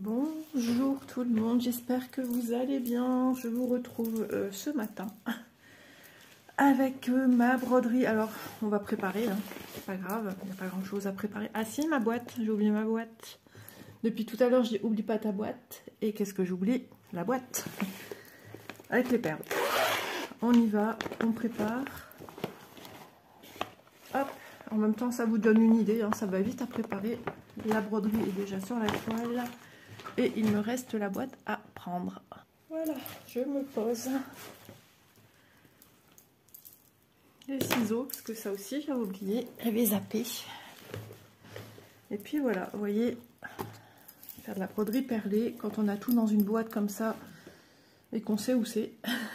Bonjour tout le monde, j'espère que vous allez bien. Je vous retrouve ce matin avec ma broderie. Alors, on va préparer, hein. C'est pas grave, il n'y a pas grand chose à préparer. Ah si, ma boîte, j'ai oublié ma boîte. Depuis tout à l'heure, j'ai oublié pas ta boîte. Et qu'est-ce que j'oublie? La boîte avec les perles. On y va, on prépare. Hop, en même temps, ça vous donne une idée, hein, ça va vite à préparer. La broderie est déjà sur la toile. Et il me reste la boîte à prendre. Voilà, je me pose. Les ciseaux, parce que ça aussi j'avais oublié, j'avais zappé. Et puis voilà, vous voyez, faire de la broderie perlée, quand on a tout dans une boîte comme ça, et qu'on sait où c'est,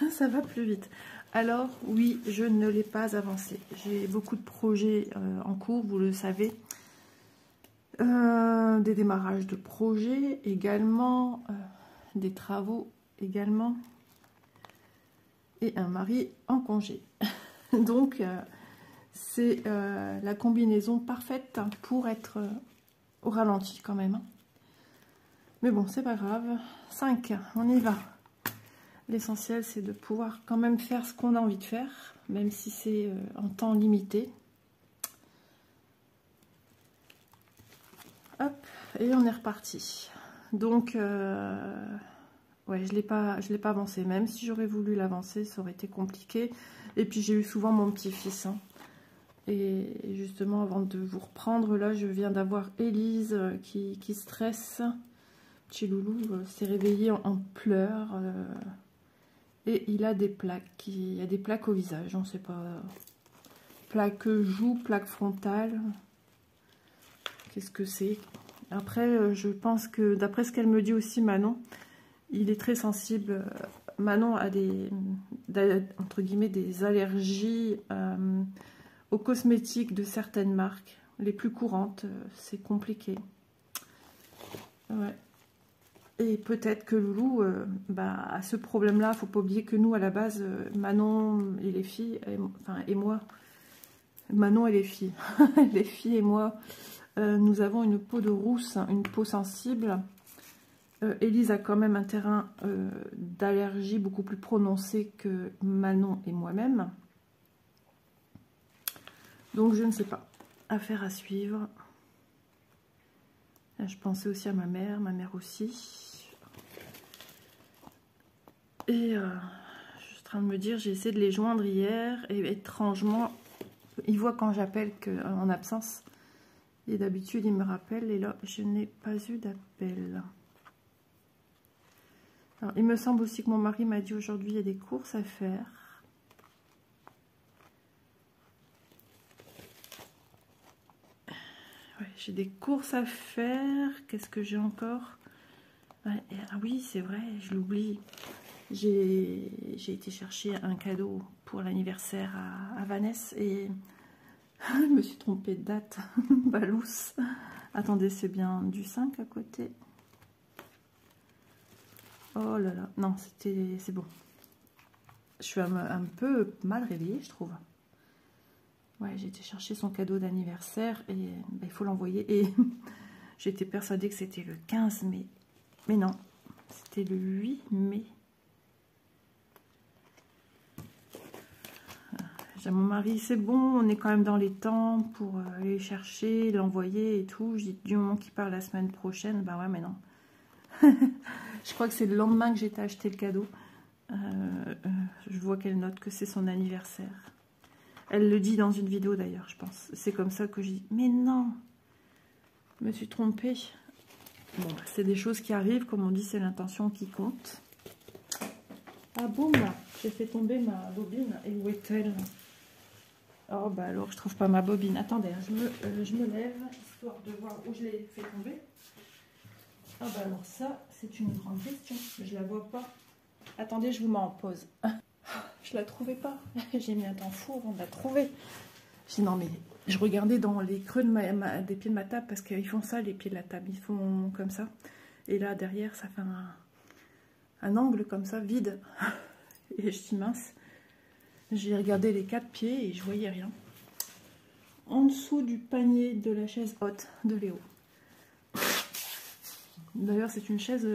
ça va plus vite. Alors oui, je ne l'ai pas avancé. J'ai beaucoup de projets en cours, vous le savez. Des démarrages de projets également, des travaux également, et un mari en congé. Donc c'est la combinaison parfaite pour être au ralenti quand même. Mais bon, c'est pas grave. 5, on y va. L'essentiel, c'est de pouvoir quand même faire ce qu'on a envie de faire, même si c'est en temps limité. Hop, et on est reparti. Donc, ouais, je l'ai pas avancé. Même si j'aurais voulu l'avancer, ça aurait été compliqué. Et puis, j'ai eu souvent mon petit-fils. Hein. Et justement, avant de vous reprendre, là, je viens d'avoir Élise qui stresse. Petit loulou s'est réveillé en pleurs. Et il a des plaques. Il y a des plaques au visage. On ne sait pas. Plaque joue, plaque frontale. Qu'est-ce que c'est? Après, je pense que, d'après ce qu'elle me dit aussi, Manon, il est très sensible. Manon a entre guillemets, des allergies aux cosmétiques de certaines marques. Les plus courantes, c'est compliqué. Ouais. Et peut-être que Loulou a ce problème-là. Il ne faut pas oublier que nous, à la base, Manon et les filles, et moi, Manon et les filles, les filles et moi, nous avons une peau de rousse, une peau sensible. Élise a quand même un terrain d'allergie beaucoup plus prononcé que Manon et moi-même. Donc je ne sais pas. Affaire à suivre. Je pensais aussi à ma mère aussi. Et je suis en train de me dire, j'ai essayé de les joindre hier et étrangement, ils voient quand j'appelle en absence. Et d'habitude, il me rappelle, et là, je n'ai pas eu d'appel. Alors, il me semble aussi que mon mari m'a dit aujourd'hui, il y a des courses à faire. Ouais, j'ai des courses à faire. Qu'est-ce que j'ai encore? Ouais, ah oui, c'est vrai, je l'oublie. J'ai été chercher un cadeau pour l'anniversaire à Vanessa et... je me suis trompée de date, balousse. Attendez, c'est bien du 5 à côté. Oh là là, non, c'est bon. Je suis un peu mal réveillée, je trouve. Ouais, j'ai été chercher son cadeau d'anniversaire et il faut l'envoyer. Et j'étais persuadée que c'était le 15 mai. Mais non, c'était le 8 mai. Mon mari, c'est bon, on est quand même dans les temps pour aller chercher, l'envoyer et tout. Je dis du moment qu'il part la semaine prochaine, bah ouais, mais non. Je crois que c'est le lendemain que j'ai été acheter le cadeau. Je vois qu'elle note que c'est son anniversaire. Elle le dit dans une vidéo d'ailleurs, je pense. C'est comme ça que je dis, mais non, je me suis trompée. Bon, bah, c'est des choses qui arrivent, comme on dit, c'est l'intention qui compte. Ah boum, j'ai fait tomber ma bobine. Et où est-elle? Oh bah alors je trouve pas ma bobine. Attendez, hein, je me lève histoire de voir où je l'ai fait tomber. Ah bah alors ça c'est une grande question. Je la vois pas. Attendez, je vous mets en pause. Je la trouvais pas. J'ai mis un temps fou avant de la trouver. J'ai dit non mais je regardais dans les creux de des pieds de ma table parce qu'ils font ça les pieds de la table. Ils font comme ça. Et là derrière ça fait un angle comme ça vide. Et je dis mince. J'ai regardé les 4 pieds et je voyais rien. En dessous du panier de la chaise haute de Léo. D'ailleurs, c'est une chaise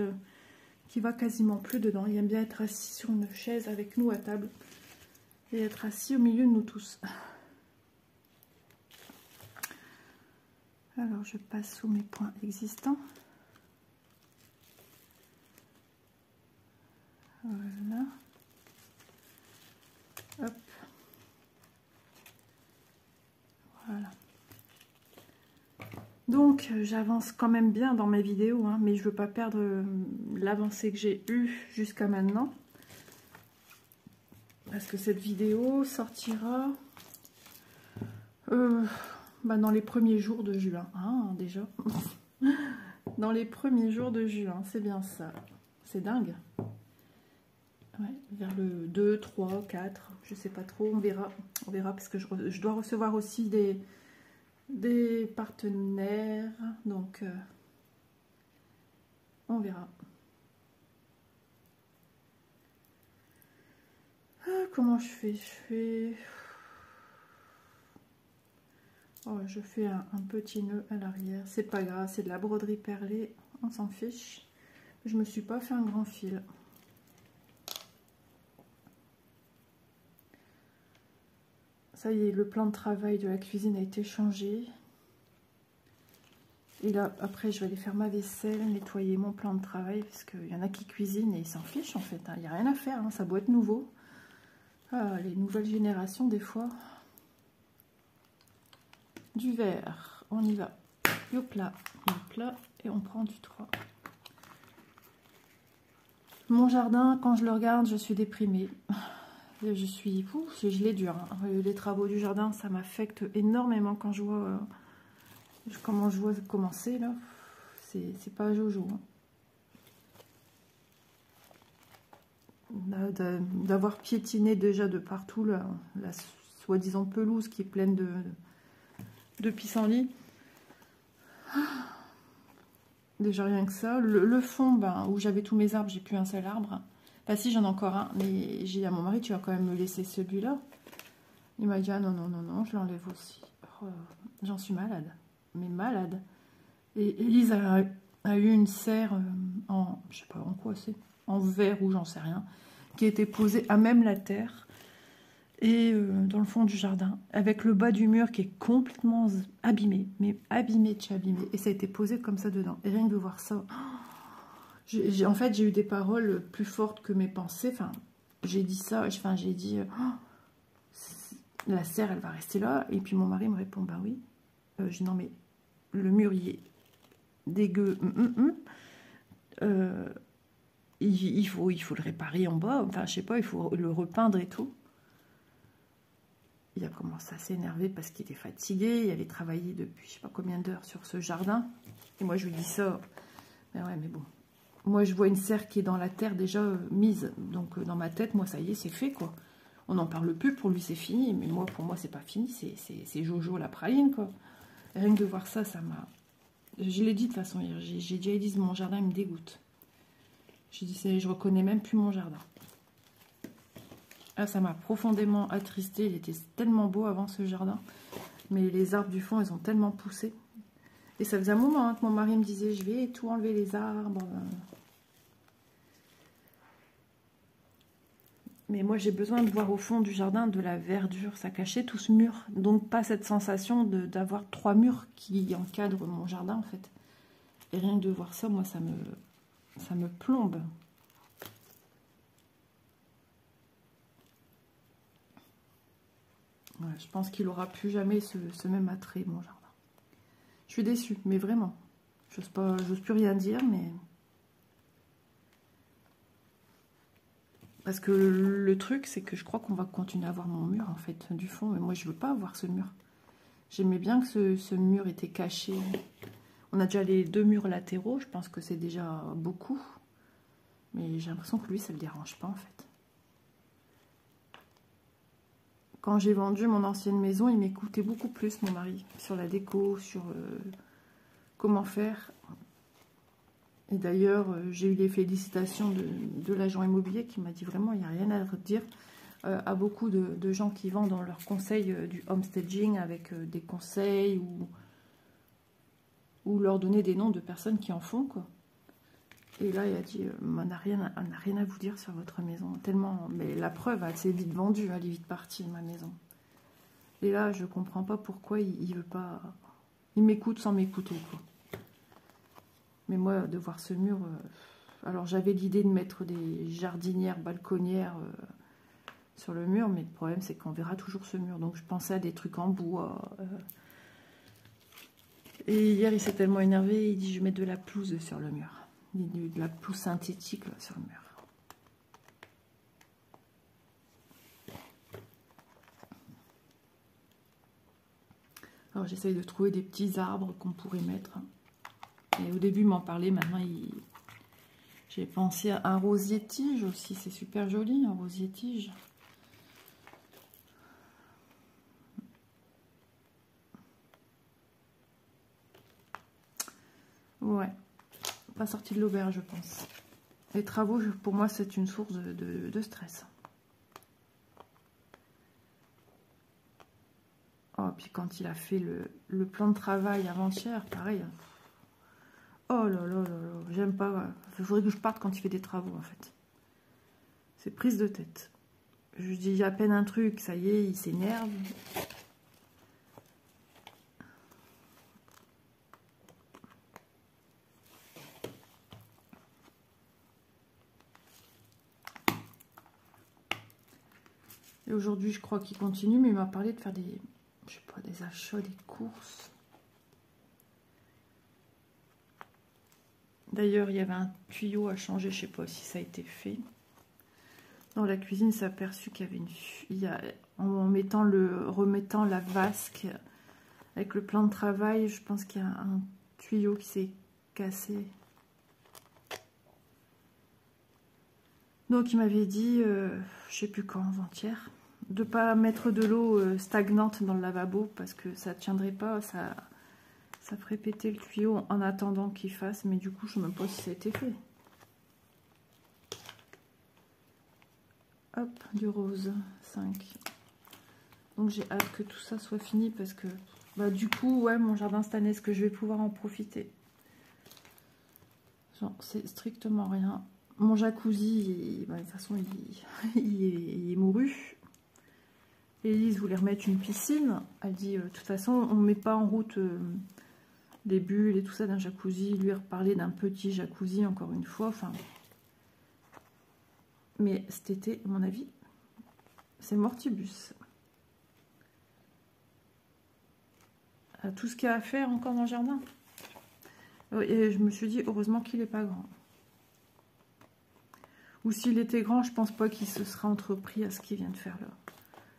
qui va quasiment plus dedans. Il aime bien être assis sur une chaise avec nous à table et être assis au milieu de nous tous. Alors, je passe sous mes points existants. Voilà. Hop. Voilà. Donc, j'avance quand même bien dans mes vidéos, hein, mais je veux pas perdre l'avancée que j'ai eue jusqu'à maintenant. Parce que cette vidéo sortira dans les premiers jours de juin. Hein, déjà. Dans les premiers jours de juin, c'est bien ça. C'est dingue. Ouais, vers le 2, 3, 4, je sais pas trop, on verra. On verra parce que je dois recevoir aussi des partenaires, donc on verra. Comment je fais Oh, je fais un petit nœud à l'arrière, c'est pas grave, c'est de la broderie perlée, on s'en fiche. Je me suis pas fait un grand fil. Ça y est, le plan de travail de la cuisine a été changé. Et là, après, je vais aller faire ma vaisselle, nettoyer mon plan de travail, parce qu'il y en a qui cuisinent et ils s'en fichent, en fait. Il n'y a rien à faire, hein, ça doit être nouveau. Ah, les nouvelles générations, des fois. Du vert, on y va. Hop là, et on prend du 3. Mon jardin, quand je le regarde, je suis déprimée. Je suis... je l'ai dur. Hein. Les travaux du jardin, ça m'affecte énormément quand je vois... comment je vois commencer, là. C'est pas jojo. Hein. D'avoir piétiné déjà de partout la soi-disant pelouse qui est pleine de pissenlits. Déjà rien que ça. Le fond, où j'avais tous mes arbres, j'ai plus un seul arbre. Enfin si, j'en ai encore un, mais j'ai dit à mon mari, tu vas quand même me laisser celui-là. Il m'a dit, ah non, non, non, non, je l'enlève aussi. Oh, j'en suis malade, mais malade. Et Elise a eu une serre en, je sais pas en quoi c'est, en verre ou j'en sais rien, qui était posée à même la terre. Et dans le fond du jardin, avec le bas du mur qui est complètement abîmé, mais abîmé de chez abîmé, et ça a été posé comme ça dedans. Et rien que de voir ça, en fait j'ai eu des paroles plus fortes que mes pensées. Enfin, j'ai dit ça, enfin j'ai dit, la serre elle va rester là. Et puis mon mari me répond, bah oui. Je dis non mais le mur il est dégueu. Il faut le réparer en bas. Enfin je sais pas, il faut le repeindre et tout. Il a commencé à s'énerver parce qu'il était fatigué. Il avait travaillé depuis je sais pas combien d'heures sur ce jardin. Et moi, je lui dis ça. Mais ouais, mais bon. Moi, je vois une serre qui est dans la terre déjà mise. Donc, dans ma tête, moi, ça y est, c'est fait, quoi. On n'en parle plus. Pour lui, c'est fini. Mais moi, pour moi, c'est pas fini. C'est Jojo la praline, quoi. Et rien que de voir ça, ça m'a... Je l'ai dit de toute façon hier. J'ai déjà dit, mon jardin, il me dégoûte. J'ai dit, je reconnais même plus mon jardin. Ah, ça m'a profondément attristée. Il était tellement beau avant ce jardin. Mais les arbres du fond, ils ont tellement poussé. Et ça faisait un moment que mon mari me disait, je vais tout enlever les arbres. Mais moi, j'ai besoin de voir au fond du jardin de la verdure. Ça cachait tout ce mur. Donc, pas cette sensation d'avoir 3 murs qui encadrent mon jardin, en fait. Et rien que de voir ça, moi, ça me plombe. Ouais, je pense qu'il n'aura plus jamais ce même attrait, mon jardin. Je suis déçue, mais vraiment. J'ose plus rien dire, mais... Parce que le truc, c'est que je crois qu'on va continuer à avoir mon mur, en fait, du fond. Mais moi, je veux pas avoir ce mur. J'aimais bien que ce mur était caché. On a déjà les 2 murs latéraux. Je pense que c'est déjà beaucoup. Mais j'ai l'impression que lui, ça le dérange pas, en fait. Quand j'ai vendu mon ancienne maison, il m'écoutait beaucoup plus, mon mari, sur la déco, sur comment faire. Et d'ailleurs, j'ai eu les félicitations de l'agent immobilier qui m'a dit vraiment, il n'y a rien à redire. À beaucoup de gens qui vendent dans leurs conseils du homestaging avec des conseils ou leur donner des noms de personnes qui en font, quoi. Et là, il a dit, on n'a rien à vous dire sur votre maison. Tellement, mais la preuve, elle s'est vite vendue, elle est vite partie, ma maison. Et là, je comprends pas pourquoi il veut pas... Il m'écoute sans m'écouter, quoi. Mais moi, de voir ce mur... alors, j'avais l'idée de mettre des jardinières, balconnières sur le mur, mais le problème, c'est qu'on verra toujours ce mur. Donc, je pensais à des trucs en bois. Et hier, il s'est tellement énervé, il dit, je vais mettre de la pelouse sur le mur. Il dit, de la pelouse synthétique là, sur le mur. Alors, j'essaye de trouver des petits arbres qu'on pourrait mettre. Et au début, il m'en parlait, maintenant, j'ai pensé à un rosier tige aussi. C'est super joli, un rosier tige. Ouais, pas sorti de l'auberge, je pense. Les travaux, pour moi, c'est une source de stress. Oh, puis quand il a fait le plan de travail avant-hier, pareil. Oh là là là là, j'aime pas. Il faudrait que je parte quand il fait des travaux, en fait. C'est prise de tête. Je dis à peine un truc, ça y est, il s'énerve. Et aujourd'hui, je crois qu'il continue, mais il m'a parlé de faire des, je sais pas, des achats, des courses. D'ailleurs, il y avait un tuyau à changer, je sais pas si ça a été fait. Dans la cuisine, il s'est aperçu qu'il y avait en remettant la vasque avec le plan de travail, je pense qu'il y a un tuyau qui s'est cassé. Donc, il m'avait dit, je sais plus quand, avant-hier, de ne pas mettre de l'eau stagnante dans le lavabo parce que ça ne tiendrait pas, ça ferait péter le tuyau en attendant qu'il fasse, mais du coup, je ne sais même pas si ça a été fait. Hop, du rose, 5. Donc, j'ai hâte que tout ça soit fini parce que, bah, du coup, ouais, mon jardin cette année, est-ce que je vais pouvoir en profiter? Genre, c'est strictement rien. Mon jacuzzi, bah, de toute façon, il est mouru. Élise voulait remettre une piscine. Elle dit, de toute façon, on ne met pas en route les bulles et tout ça d'un jacuzzi. Lui reparler d'un petit jacuzzi, encore une fois. Enfin, mais cet été, à mon avis, c'est mortibus. Tout ce qu'il y a à faire encore dans le jardin. Et je me suis dit, heureusement qu'il n'est pas grand. Ou s'il était grand, je pense pas qu'il se sera entrepris à ce qu'il vient de faire là.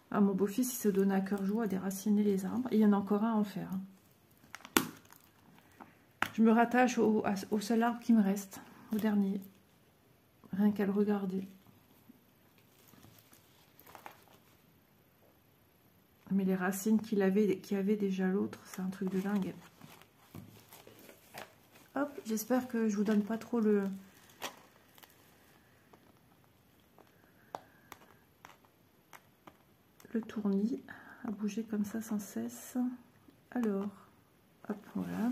Ah, mon beau-fils, il se donne à cœur joie à déraciner les arbres. Et il y en a encore un à en faire. Je me rattache au seul arbre qui me reste, au dernier. Rien qu'à le regarder. Mais les racines qu'il avait déjà l'autre, c'est un truc de dingue. Hop, j'espère que je vous donne pas trop le tournis à bouger comme ça sans cesse. Alors, hop, voilà.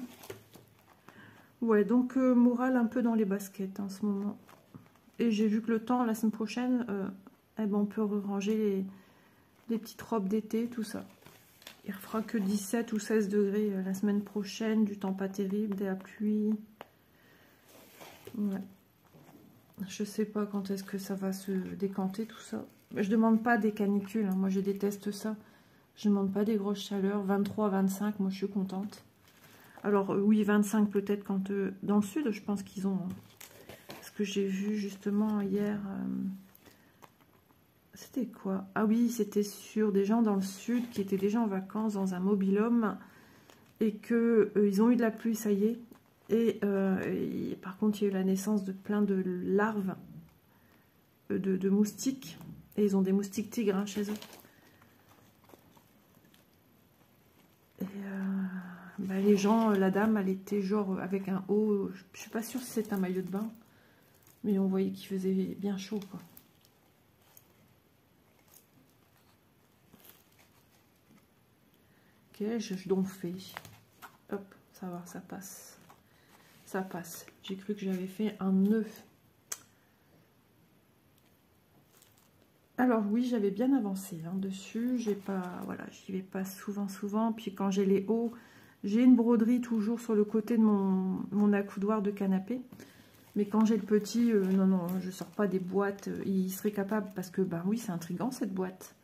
Ouais, donc morale un peu dans les baskets en ce moment. Et j'ai vu que le temps, la semaine prochaine, eh ben, on peut ranger les petites robes d'été, tout ça. Il ne fera que 17 ou 16 degrés la semaine prochaine, du temps pas terrible, de la pluie. Ouais. Je sais pas quand est-ce que ça va se décanter, tout ça. Je demande pas des canicules, hein. Moi je déteste ça. Je demande pas des grosses chaleurs. 23, 25, moi je suis contente. Alors oui, 25 peut-être quand dans le sud, je pense qu'ils ont... ce que j'ai vu justement hier... c'était quoi? Ah oui, c'était sur des gens dans le sud qui étaient déjà en vacances dans un mobil-home et que ils ont eu de la pluie, ça y est. Et par contre, il y a eu la naissance de plein de larves de moustiques. Et ils ont des moustiques tigres hein, chez eux. Et bah, les gens, la dame, elle était genre avec un haut... Je suis pas sûre si c'est un maillot de bain. Mais on voyait qu'il faisait bien chaud, quoi. Qu'ai-je donc fait? Hop, ça va, ça passe. ça passe. J'ai cru que j'avais fait un nœud. Alors oui, j'avais bien avancé hein, dessus. J'ai pas, voilà, j'y vais pas souvent. Puis quand j'ai les hauts, j'ai une broderie toujours sur le côté de mon accoudoir de canapé. Mais quand j'ai le petit, non, je sors pas des boîtes. Il serait capable, parce que ben oui, c'est intriguant cette boîte.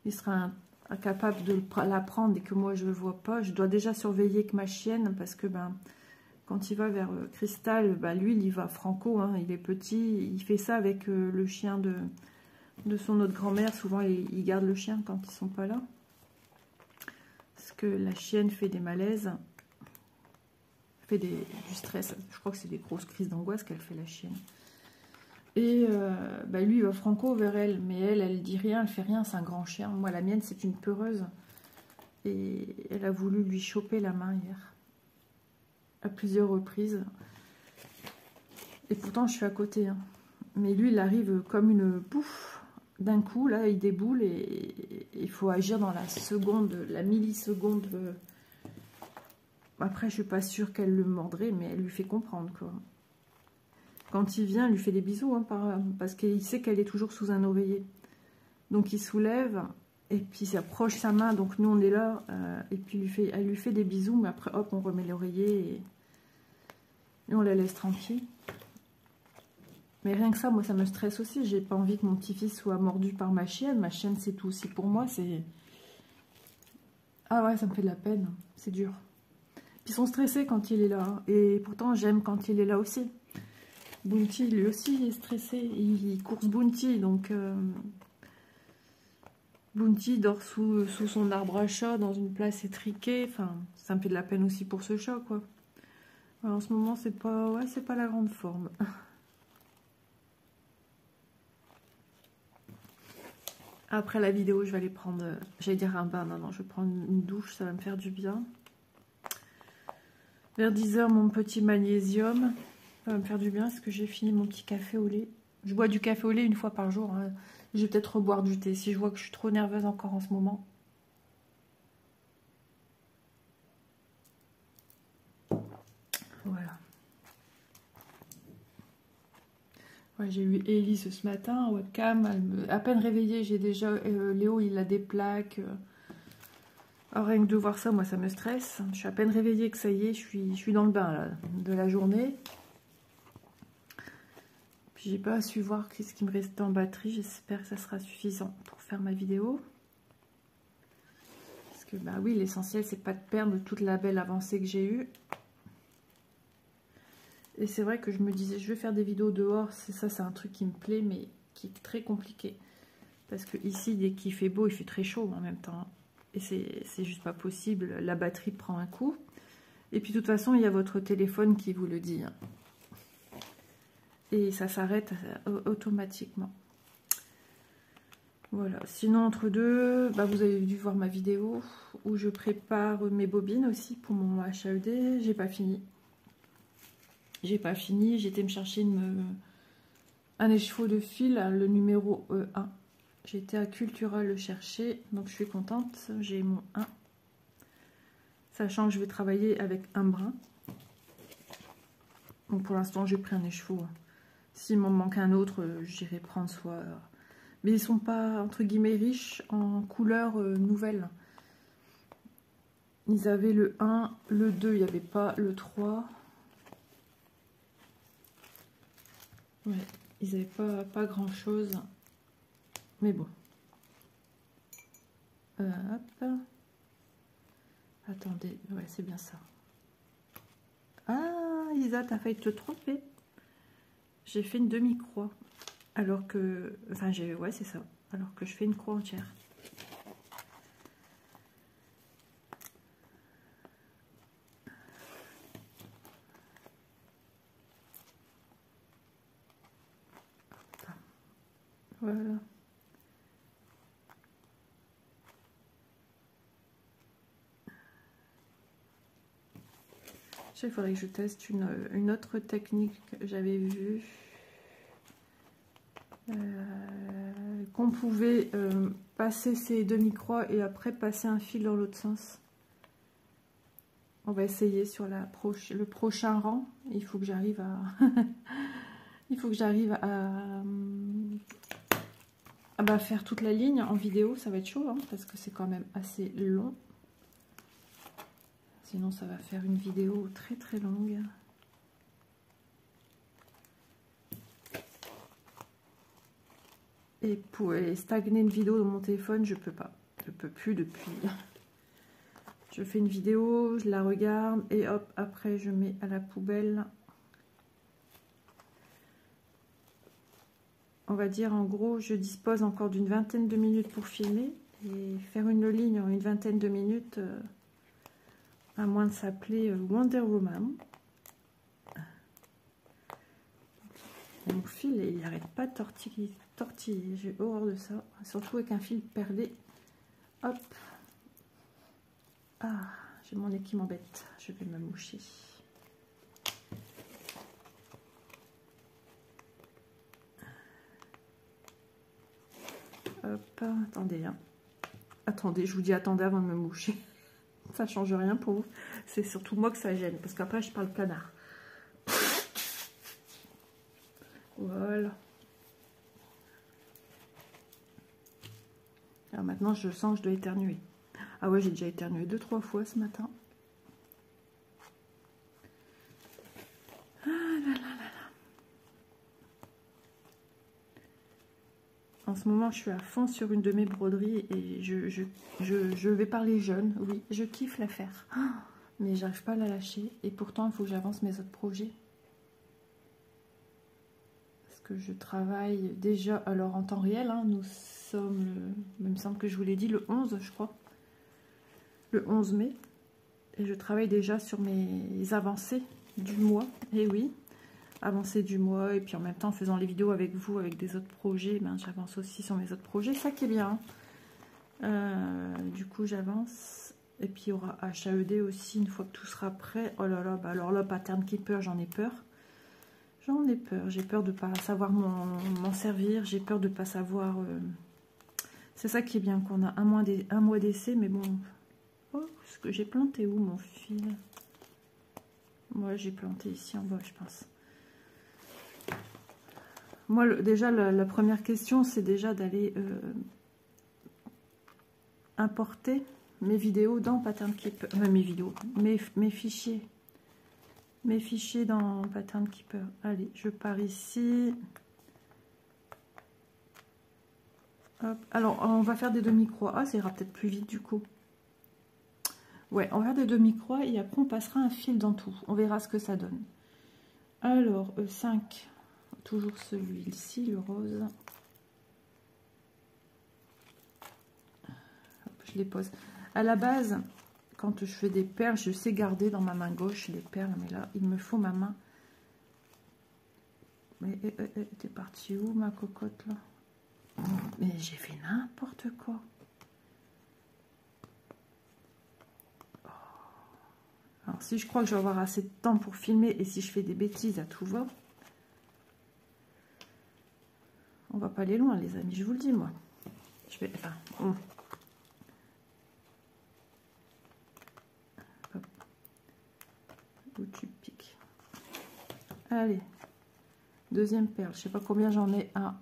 Il sera incapable de la prendre et que moi je ne le vois pas. Je dois déjà surveiller que ma chienne, parce que ben quand il va vers Cristal, ben, lui il y va franco, hein, il est petit. Il fait ça avec le chien de son autre grand-mère. Souvent il garde le chien quand ils sont pas là. Parce que la chienne fait des malaises. Fait du stress. Je crois que c'est des grosses crises d'angoisse qu'elle fait la chienne. Et bah lui il va franco vers elle. Mais elle dit rien, elle fait rien. C'est un grand chien. Moi la mienne c'est une peureuse. Et elle a voulu lui choper la main hier. À plusieurs reprises. Et pourtant je suis à côté. Hein. Mais lui il arrive comme une pouf. D'un coup là il déboule. Et il faut agir dans la seconde, la milliseconde. Après, je suis pas sûre qu'elle le mordrait, mais elle lui fait comprendre, quoi. Quand il vient, elle lui fait des bisous, hein, parce qu'il sait qu'elle est toujours sous un oreiller. Donc, il soulève, et puis il s'approche sa main, donc nous, on est là, et puis elle lui fait des bisous, mais après, hop, on remet l'oreiller, et on la laisse tranquille. Mais rien que ça, moi, ça me stresse aussi. J'ai pas envie que mon petit-fils soit mordu par ma chienne. Ma chienne, c'est tout aussi pour moi, c'est... Ah ouais, ça me fait de la peine, c'est dur. Ils sont stressés quand il est là. Et pourtant, j'aime quand il est là aussi. Bounty, lui aussi, il est stressé. Il course Bounty. Donc, Bounty dort sous son arbre à chat dans une place étriquée. Enfin, ça me fait de la peine aussi pour ce chat, quoi. Alors, en ce moment, c'est pas, ouais, c'est pas la grande forme. Après la vidéo, je vais aller prendre... J'allais dire un bain. Non, je vais prendre une douche. Ça va me faire du bien. Vers 10 h, mon petit magnésium. Ça va me faire du bien parce que j'ai fini mon petit café au lait. Je bois du café au lait une fois par jour. Hein. Je vais peut-être reboire du thé si je vois que je suis trop nerveuse encore en ce moment. Voilà. Ouais, j'ai eu Elise ce matin, webcam. À peine réveillée, j'ai déjà... Léo, il a des plaques... Alors, rien que de voir ça, moi, ça me stresse. Je suis à peine réveillée que ça y est, je suis dans le bain là, de la journée. Puis, j'ai pas su voir qu'est-ce qui me restait en batterie. J'espère que ça sera suffisant pour faire ma vidéo. Parce que, bah oui, l'essentiel, c'est pas de perdre toute la belle avancée que j'ai eue. Et c'est vrai que je me disais, je vais faire des vidéos dehors. C'est un truc qui me plaît, mais qui est très compliqué. Parce que ici, dès qu'il fait beau, il fait très chaud en même temps. Et c'est juste pas possible, la batterie prend un coup. Et puis de toute façon, il y a votre téléphone qui vous le dit. Et ça s'arrête automatiquement. Voilà, sinon entre deux, bah, vous avez dû voir ma vidéo où je prépare mes bobines aussi pour mon HAED. J'ai pas fini. J'ai été me chercher un écheveau de fil, le numéro 1. J'étais à Cultura le chercher, donc je suis contente. J'ai mon 1. Sachant que je vais travailler avec un brin. Donc pour l'instant, j'ai pris un écheveau. S'il m'en manque un autre, j'irai prendre soit... Mais ils sont pas, entre guillemets, riches en couleurs nouvelles. Ils avaient le 1, le 2, il n'y avait pas le 3. Ouais, ils n'avaient pas grand-chose. Mais bon. Hop. Attendez, ouais, c'est bien ça. Ah, Isa, t'as failli te tromper. J'ai fait une demi-croix. Alors que... Enfin, ouais, c'est ça. Alors que je fais une croix entière. Voilà. Il faudrait que je teste une autre technique que j'avais vue. Qu'on pouvait passer ces demi-croix et après passer un fil dans l'autre sens. On va essayer sur le prochain rang. Il faut que j'arrive à... il faut que j'arrive à faire toute la ligne en vidéo. Ça va être chaud, hein, parce que c'est quand même assez long. Sinon, ça va faire une vidéo très très longue. Et pour stagner une vidéo dans mon téléphone, je peux pas. Je peux plus depuis... Je fais une vidéo, je la regarde et hop, après je mets à la poubelle. On va dire en gros, je dispose encore d'une vingtaine de minutes pour filmer. Et faire une ligne en une vingtaine de minutes, à moins de s'appeler Wonder Woman. Mon fil, il n'arrête pas de tortiller. J'ai horreur de ça. Surtout avec un fil perlé. Hop. Ah, j'ai mon nez qui m'embête. Je vais me moucher. Hop, attendez. Hein. Attendez, je vous dis attendez avant de me moucher. Ça change rien pour vous. C'est surtout moi que ça gêne. Parce qu'après, je parle canard. Voilà. Alors maintenant, je sens que je dois éternuer. Ah ouais, j'ai déjà éternué 2-3 fois ce matin. Ah là là là là. En ce moment, je suis à fond sur une de mes broderies et je vais parler jeune. Oui, je kiffe la faire. Mais j'arrive pas à la lâcher. Et pourtant, il faut que j'avance mes autres projets. Parce que je travaille déjà, alors en temps réel, hein, nous sommes, il me semble que je vous l'ai dit, le 11, je crois. Le 11 mai. Et je travaille déjà sur mes avancées du mois. Et oui, avancées du mois. Et puis en même temps, en faisant les vidéos avec vous, avec des autres projets, ben, j'avance aussi sur mes autres projets. Ça qui est bien. Du coup, j'avance. Et puis il y aura HAED aussi, une fois que tout sera prêt. Oh là là, bah alors là, Pattern Keeper, j'en ai peur. J'en ai peur. J'ai peur de ne pas savoir m'en servir. J'ai peur de ne pas savoir... C'est ça qui est bien, qu'on a un mois d'essai, mais bon... Oh, est-ce que j'ai planté où mon fil? Moi, j'ai planté ici en bas, je pense. Moi, déjà, la première question, c'est déjà d'aller importer mes vidéos dans Pattern Keeper. Mes fichiers. Mes fichiers dans Pattern Keeper. Allez, je pars ici. Hop. Alors, on va faire des demi-croix. Ah, ça ira peut-être plus vite du coup. Ouais, on va faire des demi-croix et après on passera un fil dans tout. On verra ce que ça donne. Alors, 5. Toujours celui-ci, le rose. Hop, je les pose. À la base, quand je fais des perles, je sais garder dans ma main gauche les perles. Mais là, il me faut ma main. Mais t'es partie où, ma cocotte, là? Mais j'ai fait n'importe quoi. Alors, si je crois que je vais avoir assez de temps pour filmer et si je fais des bêtises à tout va, on va pas aller loin, les amis, je vous le dis, moi. Je vais... Enfin, bon. Hop. Où tu piques. Allez. Deuxième perle. Je sais pas combien j'en ai à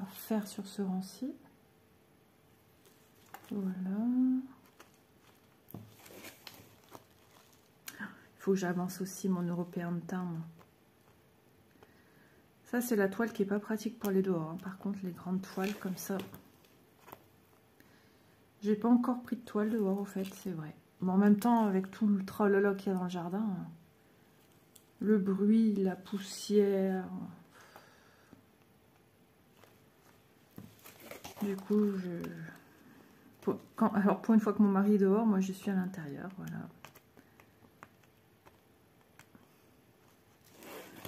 faire sur ce rang-ci. Voilà. Il faut que j'avance aussi mon européen de teint. Ça, c'est la toile qui est pas pratique pour les dehors. Hein. Par contre, les grandes toiles comme ça. J'ai pas encore pris de toile dehors, au fait, c'est vrai. Mais en même temps, avec tout le tralala qu'il y a dans le jardin, le bruit, la poussière. Du coup, alors, pour une fois que mon mari est dehors, moi, je suis à l'intérieur, voilà.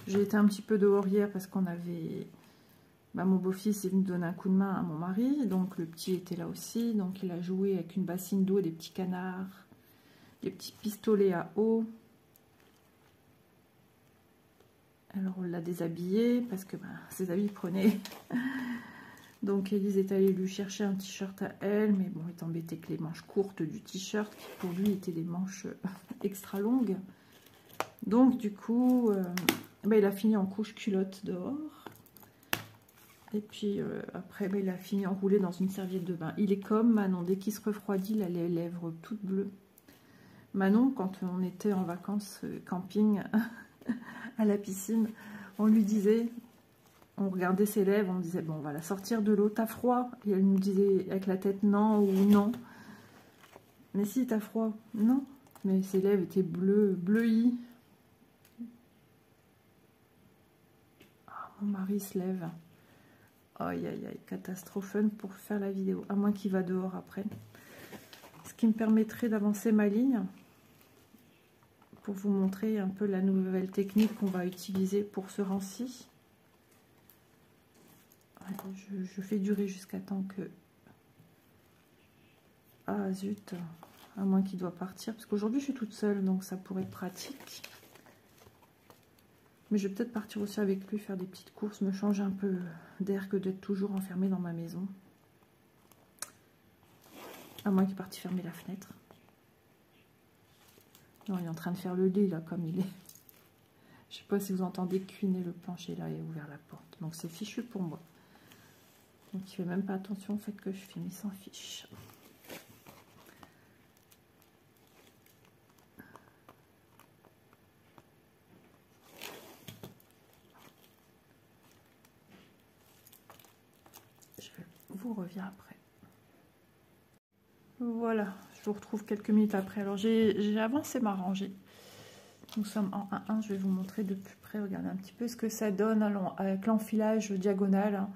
J'ai été un petit peu dehors hier parce qu'on avait... Bah, mon beau-fils est venu donner un coup de main à mon mari. Donc le petit était là aussi. Donc il a joué avec une bassine d'eau, des petits canards, des petits pistolets à eau. Alors on l'a déshabillé parce que bah, ses habits prenaient Donc Élise est allée lui chercher un t-shirt à elle, mais bon, il est embêté que les manches courtes du t-shirt, qui pour lui étaient des manches extra longues. Donc du coup, il a fini en couche culotte dehors. Et puis après, il a fini enroulé dans une serviette de bain. Il est comme Manon, dès qu'il se refroidit, il a les lèvres toutes bleues. Manon, quand on était en vacances camping à la piscine, on lui disait, on regardait ses lèvres, on disait, bon, on va la sortir de l'eau, t'as froid? Et elle nous disait avec la tête non ou non. Mais si, t'as froid? Non. Mais ses lèvres étaient bleuies. Ah, mon mari se lève. Aïe, aïe, aïe, catastrophe pour faire la vidéo, à moins qu'il va dehors après. Ce qui me permettrait d'avancer ma ligne pour vous montrer un peu la nouvelle technique qu'on va utiliser pour ce rang-ci. Je fais durer jusqu'à temps que... Ah zut, à moins qu'il doit partir, parce qu'aujourd'hui je suis toute seule, donc ça pourrait être pratique. Mais je vais peut-être partir aussi avec lui, faire des petites courses, me changer un peu d'air que d'être toujours enfermée dans ma maison. À moins qu'il parte fermer la fenêtre. Non, il est en train de faire le lit, là, comme il est. Je sais pas si vous entendez cuiner le plancher, là, et ouvert la porte. Donc, c'est fichu pour moi. Donc, il fait même pas attention au fait que je filme, il s'en fiche. Je vous reviens après. Voilà, je vous retrouve quelques minutes après. Alors, j'ai avancé ma rangée. Nous sommes en 1-1, je vais vous montrer de plus près, regardez un petit peu ce que ça donne avec l'enfilage diagonal, hein,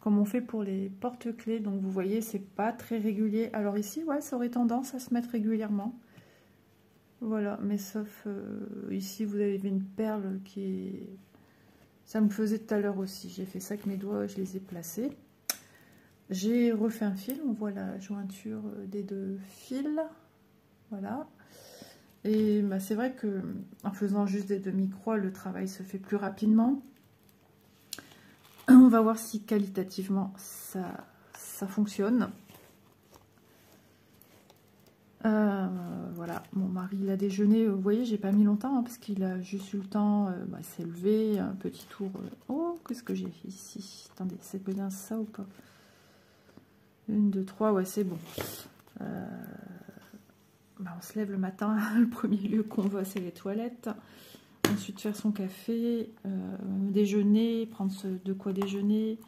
comme on fait pour les porte-clés. Donc vous voyez, c'est pas très régulier. Alors ici, ouais, ça aurait tendance à se mettre régulièrement. Voilà, mais sauf ici, vous avez une perle qui est... Ça me faisait tout à l'heure aussi. J'ai fait ça avec mes doigts, je les ai placés. J'ai refait un fil, on voit la jointure des deux fils. Voilà. Et bah, c'est vrai que en faisant juste des demi-croix, le travail se fait plus rapidement. On va voir si qualitativement ça fonctionne. Voilà, mon mari il a déjeuné. Vous voyez, j'ai pas mis longtemps hein, parce qu'il a juste eu le temps. S'est levé, un petit tour. Oh, qu'est-ce que j'ai fait ici? Attendez, c'est bien ça ou pas? 1, 2, 3, ouais, c'est bon. On se lève le matin, le premier lieu qu'on voit c'est les toilettes, ensuite faire son café, déjeuner, prendre de quoi déjeuner.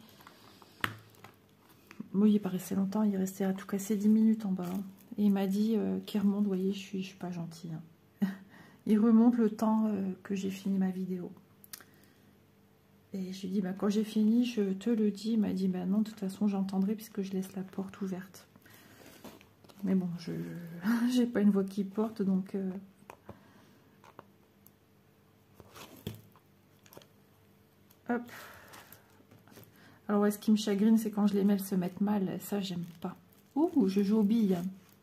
Moi il est pas resté longtemps, il est resté à tout casser 10 minutes en bas, hein. Et il m'a dit qu'il remonte, vous voyez je suis pas gentille, hein. Il remonte le temps que j'ai fini ma vidéo. Et je lui dis quand j'ai fini je te le dis. Il m'a dit non, de toute façon j'entendrai puisque je laisse la porte ouverte. Mais bon, je j'ai pas une voix qui porte, donc... Hop. Alors, ouais, ce qui me chagrine, c'est quand je les mets, elles se mettent mal. Ça, j'aime pas. Ouh, je joue aux billes.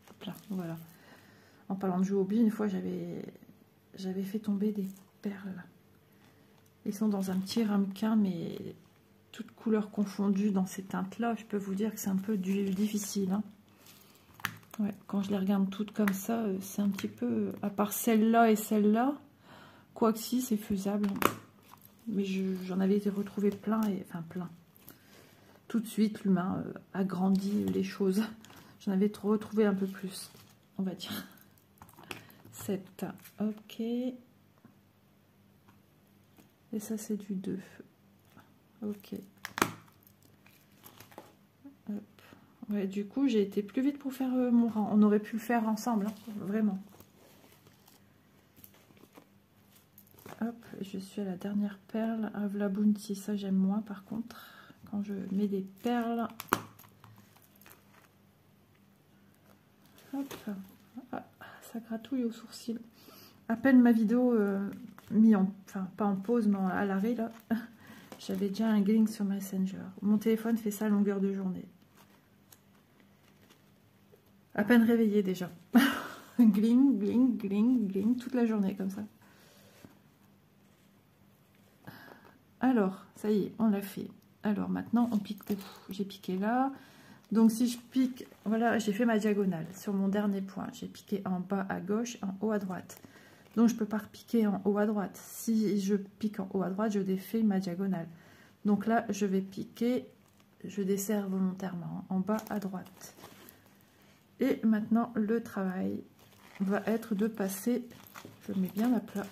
Hop là, voilà. En parlant de jouer aux billes, une fois, j'avais fait tomber des perles. Ils sont dans un petit ramequin, mais toutes couleurs confondues dans ces teintes-là. Je peux vous dire que c'est un peu difficile, hein. Ouais, quand je les regarde toutes comme ça, c'est un petit peu... À part celle-là et celle-là, quoique si, c'est faisable. Mais j'en avais retrouvé plein, enfin plein. Tout de suite, l'humain agrandit les choses. J'en avais retrouvé un peu plus, on va dire. 7, ok. Et ça, c'est du 2. Ok. Hop. Ouais, du coup, j'ai été plus vite pour faire mon rang. On aurait pu le faire ensemble, hein, vraiment. Hop, je suis à la dernière perle. Avla Bounty, ça j'aime moins par contre. Quand je mets des perles. Hop. Ah, ça gratouille aux sourcils. À peine ma vidéo mis en... Enfin, pas en pause, mais à l'arrêt, là. J'avais déjà un gling sur Messenger. Mon téléphone fait ça à longueur de journée. À peine réveillée déjà. Gling, gling, gling, gling, toute la journée comme ça. Alors, ça y est, on l'a fait. Alors maintenant, on pique où? J'ai piqué là. Donc si je pique, voilà, j'ai fait ma diagonale sur mon dernier point. J'ai piqué en bas à gauche, en haut à droite. Donc je ne peux pas repiquer en haut à droite. Si je pique en haut à droite, je défais ma diagonale. Donc là, je vais piquer, je desserre volontairement en bas à droite. Et maintenant, le travail va être de passer, je mets bien à plat,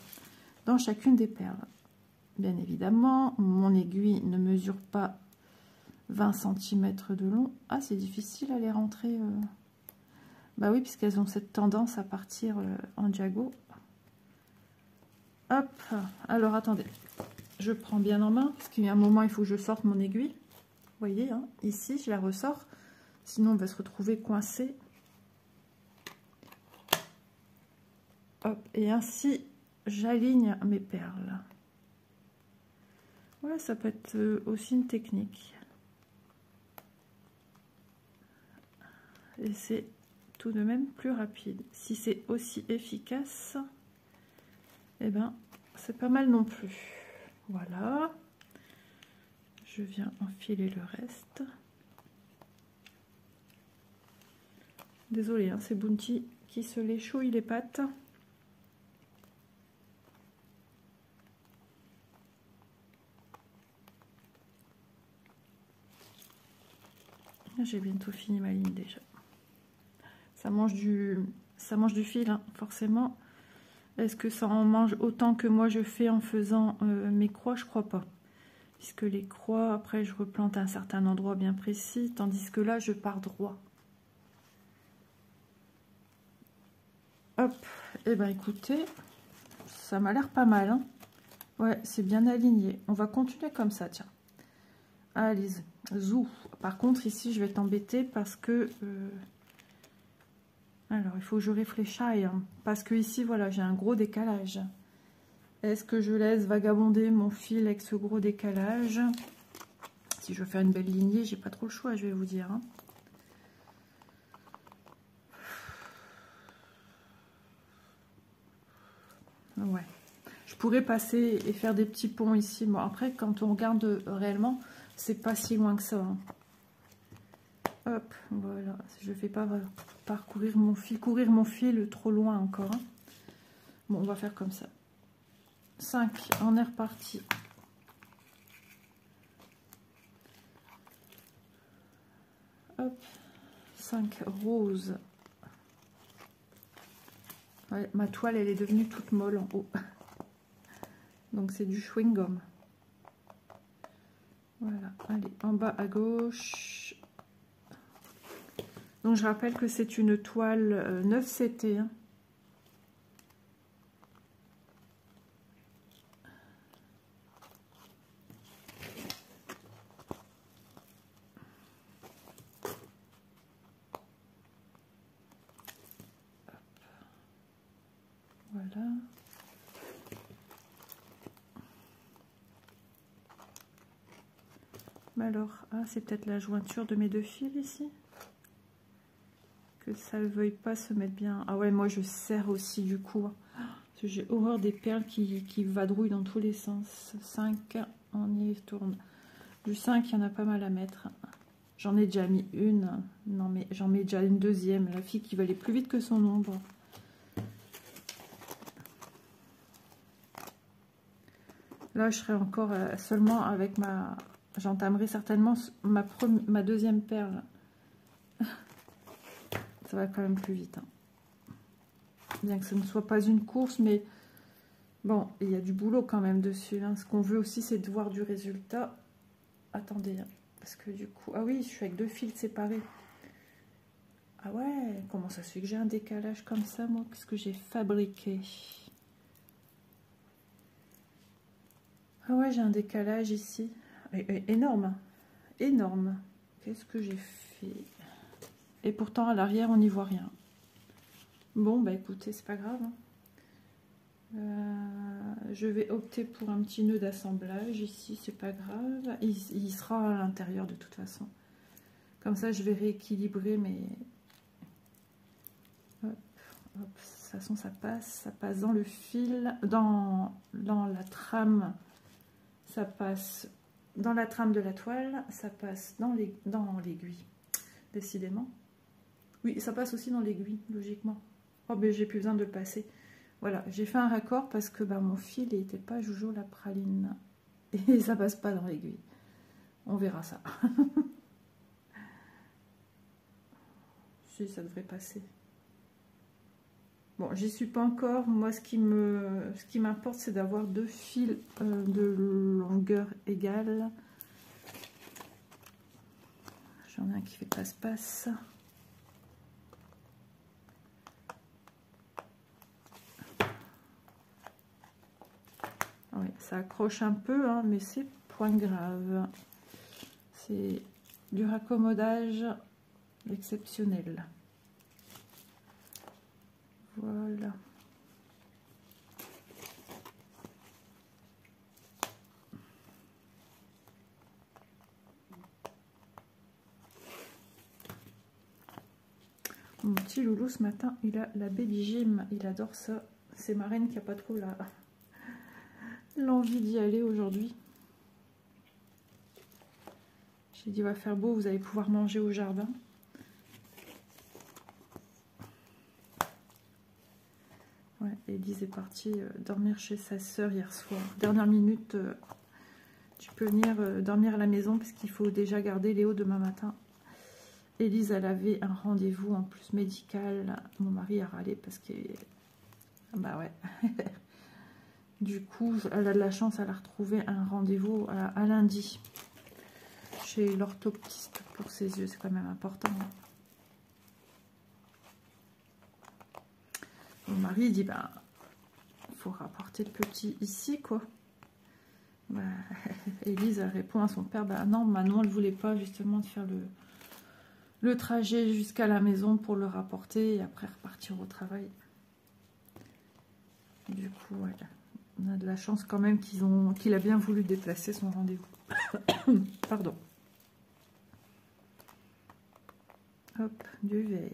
dans chacune des perles. Bien évidemment, mon aiguille ne mesure pas 20 cm de long. Ah, c'est difficile à les rentrer. Bah oui, puisqu'elles ont cette tendance à partir en diago. Hop, alors attendez, je prends bien en main, parce qu'il y a un moment, il faut que je sorte mon aiguille. Vous voyez, hein, ici, je la ressors, sinon on va se retrouver coincé. Hop, et ainsi, j'aligne mes perles. Ouais, ça peut être aussi une technique. Et c'est tout de même plus rapide. Si c'est aussi efficace, eh ben, c'est pas mal non plus. Voilà. Je viens enfiler le reste. Désolée, hein, c'est Bounty qui se les chouille les pattes. J'ai bientôt fini ma ligne déjà. Ça mange du fil, hein, forcément. Est-ce que ça en mange autant que moi je fais en faisant mes croix? Je crois pas. Puisque les croix, après je replante à un certain endroit bien précis, tandis que là je pars droit. Hop, et ben écoutez, ça m'a l'air pas mal, hein. Ouais, c'est bien aligné. On va continuer comme ça, tiens. Allez, zou. Par contre, ici, je vais t'embêter parce que... alors, il faut que je réfléchisse, hein, parce que ici, voilà, j'ai un gros décalage. Est-ce que je laisse vagabonder mon fil avec ce gros décalage? Si je veux faire une belle lignée, j'ai pas trop le choix, je vais vous dire, hein. Ouais. Je pourrais passer et faire des petits ponts ici. Bon, après, quand on regarde réellement, c'est pas si loin que ça, hein. Hop, voilà. Je ne fais pas parcourir mon fil, courir mon fil trop loin encore, hein. Bon, on va faire comme ça. 5, on est reparti. Hop, 5 roses. Ouais, ma toile, elle est devenue toute molle en haut. Donc, c'est du chewing-gum. Voilà, allez, en bas à gauche. Donc, je rappelle que c'est une toile 9 CT, hein. Voilà. Mais alors, ah, c'est peut-être la jointure de mes deux fils ici. Que ça ne veuille pas se mettre bien. Ah ouais, moi je serre aussi du coup. J'ai horreur des perles qui vadrouillent dans tous les sens. 5, on y tourne. Du 5, il y en a pas mal à mettre. J'en ai déjà mis une. Non, mais j'en mets déjà une deuxième. La fille qui va aller plus vite que son ombre. Là, je serai encore seulement avec ma... J'entamerai certainement ma deuxième perle. Ça va quand même plus vite, hein. Bien que ce ne soit pas une course, mais bon, il y a du boulot quand même dessus, hein. Ce qu'on veut aussi, c'est de voir du résultat. Attendez, hein, parce que du coup... Ah oui, je suis avec deux fils séparés. Ah ouais, comment ça se fait que j'ai un décalage comme ça, moi? Qu'est-ce que j'ai fabriqué? Ah ouais, j'ai un décalage ici. Énorme. Énorme. Qu'est-ce que j'ai fait? Et pourtant, à l'arrière, on n'y voit rien. Bon, bah écoutez, c'est pas grave, hein. Je vais opter pour un petit nœud d'assemblage ici, c'est pas grave. Il sera à l'intérieur de toute façon. Comme ça, je vais rééquilibrer mes... Hop, hop. De toute façon, ça passe dans le fil, dans la trame. Ça passe dans la trame de la toile, ça passe dans l'aiguille, décidément. Oui, ça passe aussi dans l'aiguille, logiquement. Oh, ben j'ai plus besoin de le passer. Voilà, j'ai fait un raccord parce que mon fil n'était pas Jojo la praline. Et ça passe pas dans l'aiguille. On verra ça. Si, ça devrait passer. Bon, j'y suis pas encore. Moi, ce qui m'importe, c'est d'avoir 2 fils de longueur égale. J'en ai un qui fait passe-passe. Oui, ça accroche un peu, hein, mais c'est point grave. C'est du raccommodage exceptionnel. Voilà. Mon petit loulou ce matin, il a la baby gym, il adore ça. C'est ma reine qui n'a pas trop l'envie d'y aller aujourd'hui. J'ai dit, il va faire beau, vous allez pouvoir manger au jardin. Ouais, Élise est partie dormir chez sa sœur hier soir. Dernière minute, tu peux venir dormir à la maison parce qu'il faut déjà garder Léo demain matin. Élise, elle avait un rendez-vous en plus médical. Mon mari a râlé parce que... Bah ouais. Du coup, elle a de la chance, elle a retrouvé un rendez-vous à lundi. Chez l'orthoptiste pour ses yeux, c'est quand même important. Mon mari dit, il faut rapporter le petit ici, quoi. Élise, elle répond à son père, non, Manon, elle ne voulait pas justement de faire le trajet jusqu'à la maison pour le rapporter et après repartir au travail. Du coup, ouais, on a de la chance quand même qu'il a bien voulu déplacer son rendez-vous. Pardon. Hop, du verre.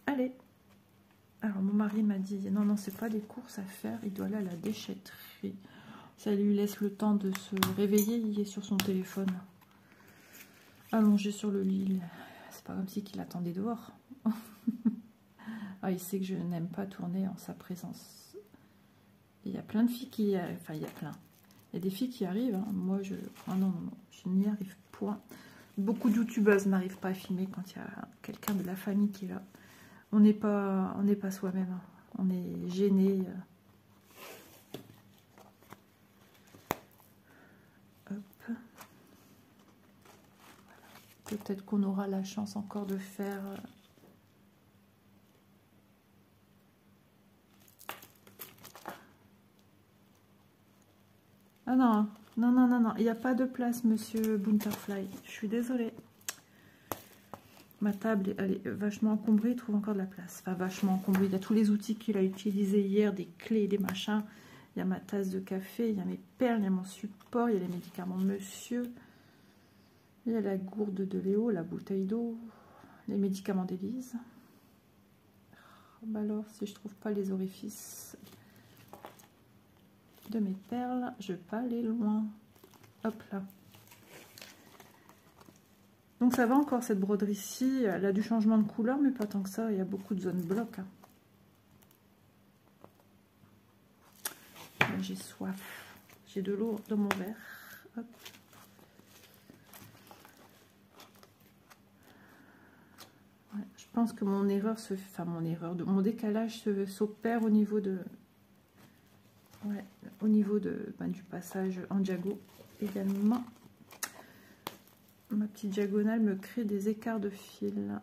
Allez. Alors, mon mari m'a dit, non, c'est pas des courses à faire, il doit aller à la déchetterie. Ça lui laisse le temps de se réveiller, il est sur son téléphone. Allongé sur le lit. C'est pas comme si qu'il attendait dehors. Ah, il sait que je n'aime pas tourner en sa présence. Il y a plein de filles qui... Enfin, il y a plein. Il y a des filles qui arrivent. Hein. Moi, oh non, je n'y arrive point. Beaucoup de youtubeuses n'arrivent pas à filmer quand il y a quelqu'un de la famille qui est là. On n'est pas soi-même. Hein. On est gêné. Hop. Peut-être qu'on aura la chance encore de faire... Ah non, non, il n'y a pas de place, monsieur Bunterfly. Je suis désolée. Ma table, elle est vachement encombrée, il trouve encore de la place. Enfin, vachement encombrée. Il y a tous les outils qu'il a utilisés hier, des clés, des machins. Il y a ma tasse de café, il y a mes perles, il y a mon support, il y a les médicaments de monsieur. Il y a la gourde de Léo, la bouteille d'eau, les médicaments d'Élise. Alors, si je trouve pas les orifices de mes perles, je vais pas aller loin. Hop là. Donc ça va encore cette broderie-ci. Elle a du changement de couleur, mais pas tant que ça. Il y a beaucoup de zones blocs. J'ai soif. J'ai de l'eau dans mon verre. Hop. Ouais, je pense que mon erreur se fait. Enfin, mon décalage s'opère au niveau de. Ouais, au niveau de, du passage en diago également. Ma petite diagonale me crée des écarts de fil.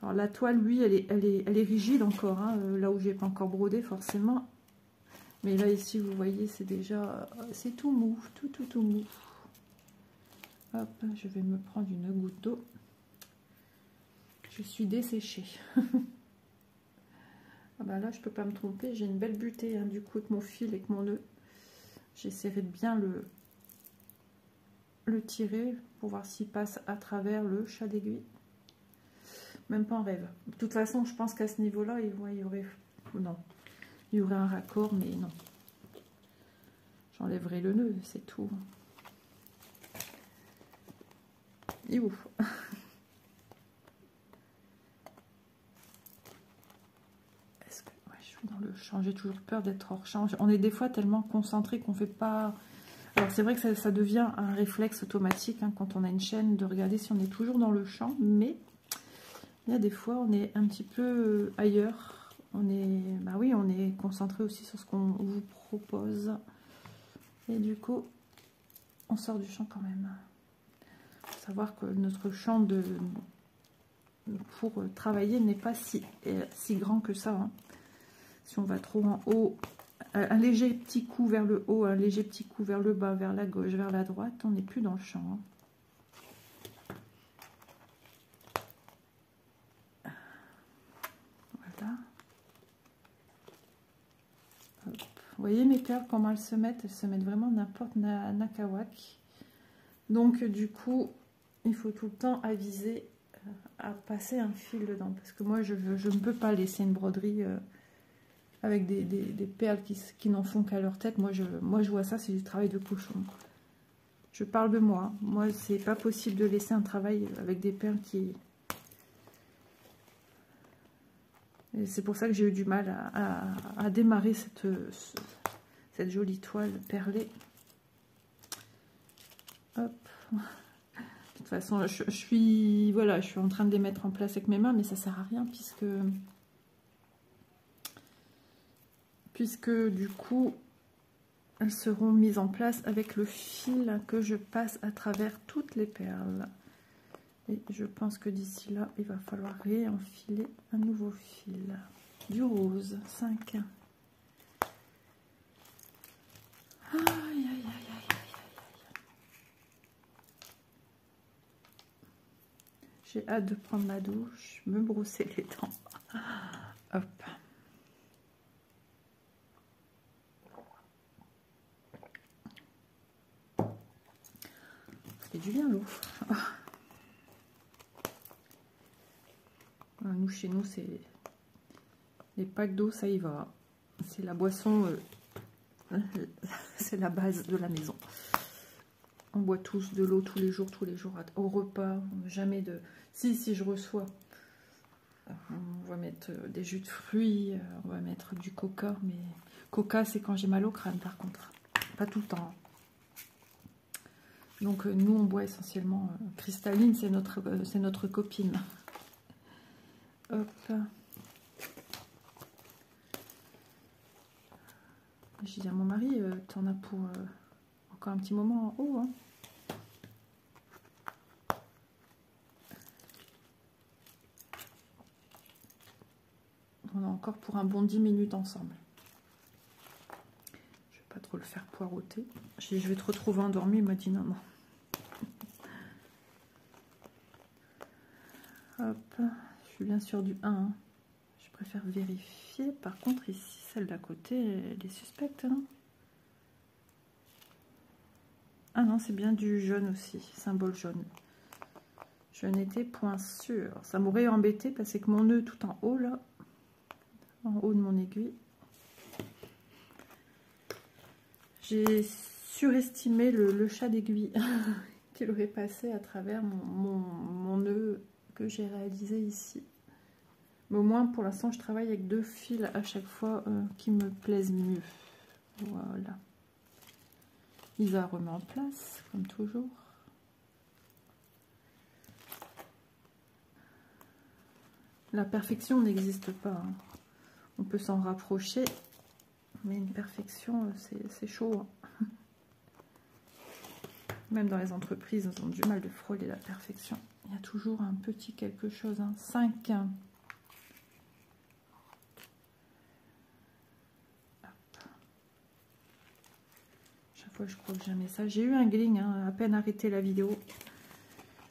Alors la toile, lui, elle est rigide encore, hein, là où j'ai pas encore brodé forcément. Mais là ici, vous voyez, c'est déjà, c'est tout mou, tout mou. Hop, je vais me prendre une goutte d'eau. Je suis desséchée. Ah bah là, je peux pas me tromper, j'ai une belle butée, hein, du coup, avec mon fil et avec mon nœud. J'essaierai de bien le tirer pour voir s'il passe à travers le chat d'aiguille. Même pas en rêve. De toute façon, je pense qu'à ce niveau-là, il y aurait... Non. Il y aurait un raccord, mais non. J'enlèverai le nœud, c'est tout. Et ouf. Est-ce que ouais, je suis dans le champ, j'ai toujours peur d'être hors champ. On est des fois tellement concentré qu'on fait pas. Alors c'est vrai que ça devient un réflexe automatique hein, quand on a une chaîne de regarder si on est toujours dans le champ, mais il y a des fois on est un petit peu ailleurs. On est, bah oui, on est concentré aussi sur ce qu'on vous propose. Et du coup, on sort du champ quand même. Il faut savoir que notre champ pour travailler n'est pas si grand que ça. Hein. Si on va trop en haut, un léger petit coup vers le haut, un léger petit coup vers le bas, vers la gauche, vers la droite, on n'est plus dans le champ. Hein. Voilà. Hop. Vous voyez mes perles, comment elles se mettent vraiment n'importe nakawak. Donc du coup, il faut tout le temps aviser à passer un fil dedans. Parce que moi, je ne peux pas laisser une broderie avec des perles qui n'en font qu'à leur tête. Moi, je vois ça, c'est du travail de cochon. Je parle de moi. Moi, c'est pas possible de laisser un travail avec des perles qui... C'est pour ça que j'ai eu du mal à démarrer cette jolie toile perlée. Hop. De toute façon, je suis en train de les mettre en place avec mes mains, mais ça sert à rien puisque du coup, elles seront mises en place avec le fil que je passe à travers toutes les perles. Et je pense que d'ici là, il va falloir réenfiler un nouveau fil. Du rose, 5. Aïe, aïe, aïe, aïe, aïe, aïe. J'ai hâte de prendre ma douche, me brosser les dents. Hop. Ça fait du bien l'eau. Nous, chez nous, c'est les packs d'eau, ça y va. C'est la boisson, c'est la base de la maison. On boit tous de l'eau tous les jours au repas. Jamais de... Si je reçois, on va mettre des jus de fruits, on va mettre du coca. Mais coca, c'est quand j'ai mal au crâne, par contre. Pas tout le temps. Donc, nous, on boit essentiellement cristalline, c'est notre copine. Hop. J'ai dit à mon mari, t'en as pour encore un petit moment en haut. Hein. On a encore pour un bon 10 minutes ensemble. Je vais pas trop le faire poireauter. Je vais te retrouver endormi. Il m'a dit non, non. Hop. Je suis bien sûr du 1. Hein. Je préfère vérifier. Par contre, ici, celle d'à côté, elle est suspecte. Hein. Ah non, c'est bien du jaune aussi. Symbole jaune. Je n'étais point sûre. Ça m'aurait embêté parce que mon nœud tout en haut, là, en haut de mon aiguille, j'ai surestimé le chat d'aiguille qui aurait passé à travers mon nœud que j'ai réalisé ici. Mais au moins, pour l'instant, je travaille avec 2 fils à chaque fois qui me plaisent mieux. Voilà. Isa remet en place, comme toujours. La perfection n'existe pas. Hein. On peut s'en rapprocher, mais une perfection, c'est chaud. Hein. Même dans les entreprises, ils ont du mal de frôler la perfection. Il y a toujours un petit quelque chose. Hein. 5. Je crois que jamais ça. J'ai eu un gling, hein, à peine arrêté la vidéo.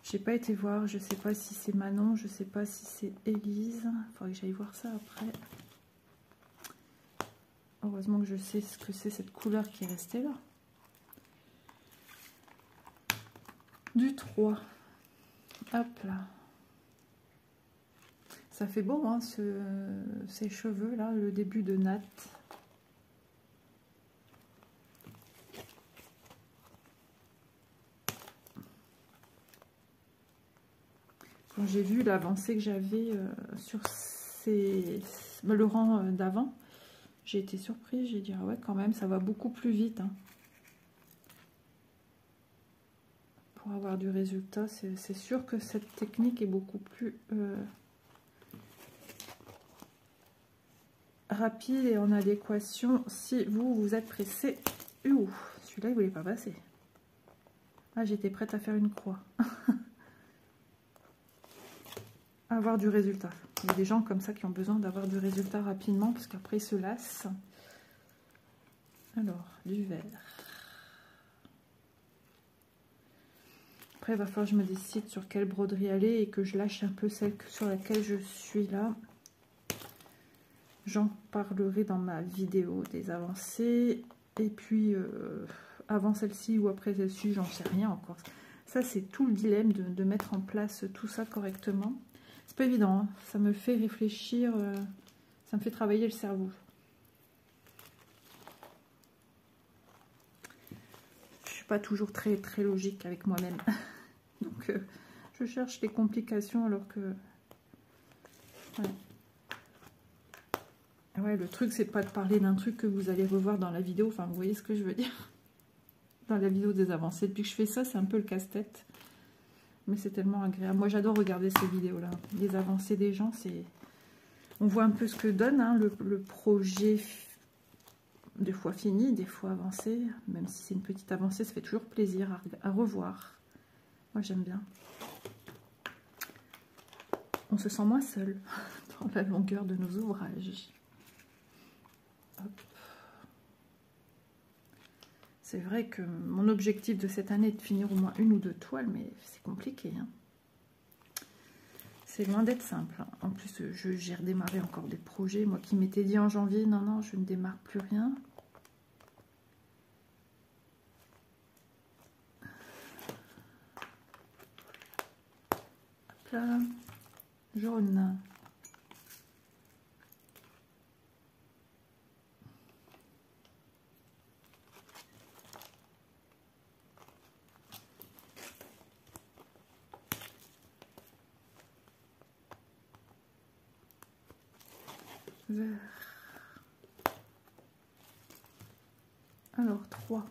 J'ai pas été voir. Je sais pas si c'est Manon, je sais pas si c'est Élise. Il faudrait que j'aille voir ça après. Heureusement que je sais ce que c'est cette couleur qui est restée là. Du 3. Hop là. Ça fait beau, hein, ces cheveux là, le début de natte. quand j'ai vu l'avancée que j'avais sur le rang d'avant, j'ai été surprise. J'ai dit, ah ouais, quand même, ça va beaucoup plus vite. Hein. Pour avoir du résultat, c'est sûr que cette technique est beaucoup plus rapide et en adéquation si vous êtes pressé. Celui-là, il voulait pas passer. Ah, j'étais prête à faire une croix. Avoir du résultat. Il y a des gens comme ça qui ont besoin d'avoir du résultat rapidement parce qu'après ils se lassent. Alors, du vert. Après, il va falloir que je me décide sur quelle broderie aller et que je lâche un peu celle sur laquelle je suis là. J'en parlerai dans ma vidéo des avancées. Et puis, avant celle-ci ou après celle-ci, j'en sais rien encore. Ça, c'est tout le dilemme de mettre en place tout ça correctement. C'est pas évident, hein. Ça me fait réfléchir, ça me fait travailler le cerveau. Je suis pas toujours très logique avec moi-même. Donc, je cherche les complications alors que... Ouais, le truc, c'est pas de parler d'un truc que vous allez revoir dans la vidéo. Enfin, vous voyez ce que je veux dire? Dans la vidéo des avancées. Depuis que je fais ça, c'est un peu le casse-tête. Mais c'est tellement agréable. Moi, j'adore regarder ces vidéos-là. Les avancées des gens, c'est... On voit un peu ce que donne hein, le projet, des fois fini, des fois avancé. Même si c'est une petite avancée, ça fait toujours plaisir à revoir. Moi, j'aime bien. On se sent moins seul dans la longueur de nos ouvrages. Hop. C'est vrai que mon objectif de cette année est de finir au moins 1 ou 2 toiles, mais c'est compliqué. Hein. C'est loin d'être simple. Hein. En plus, j'ai redémarré encore des projets. Moi qui m'étais dit en janvier, non, je ne démarre plus rien. Hop là. Jaune. Vert. Alors, 3.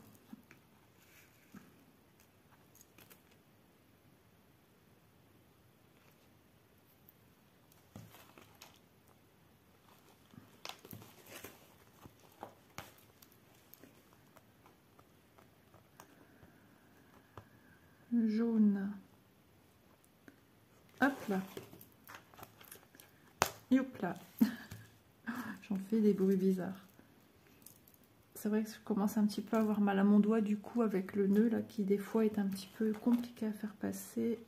Jaune. Hop là. Youp là. J'en fais des bruits bizarres. C'est vrai que je commence un petit peu à avoir mal à mon doigt du coup avec le nœud là qui des fois est un petit peu compliqué à faire passer.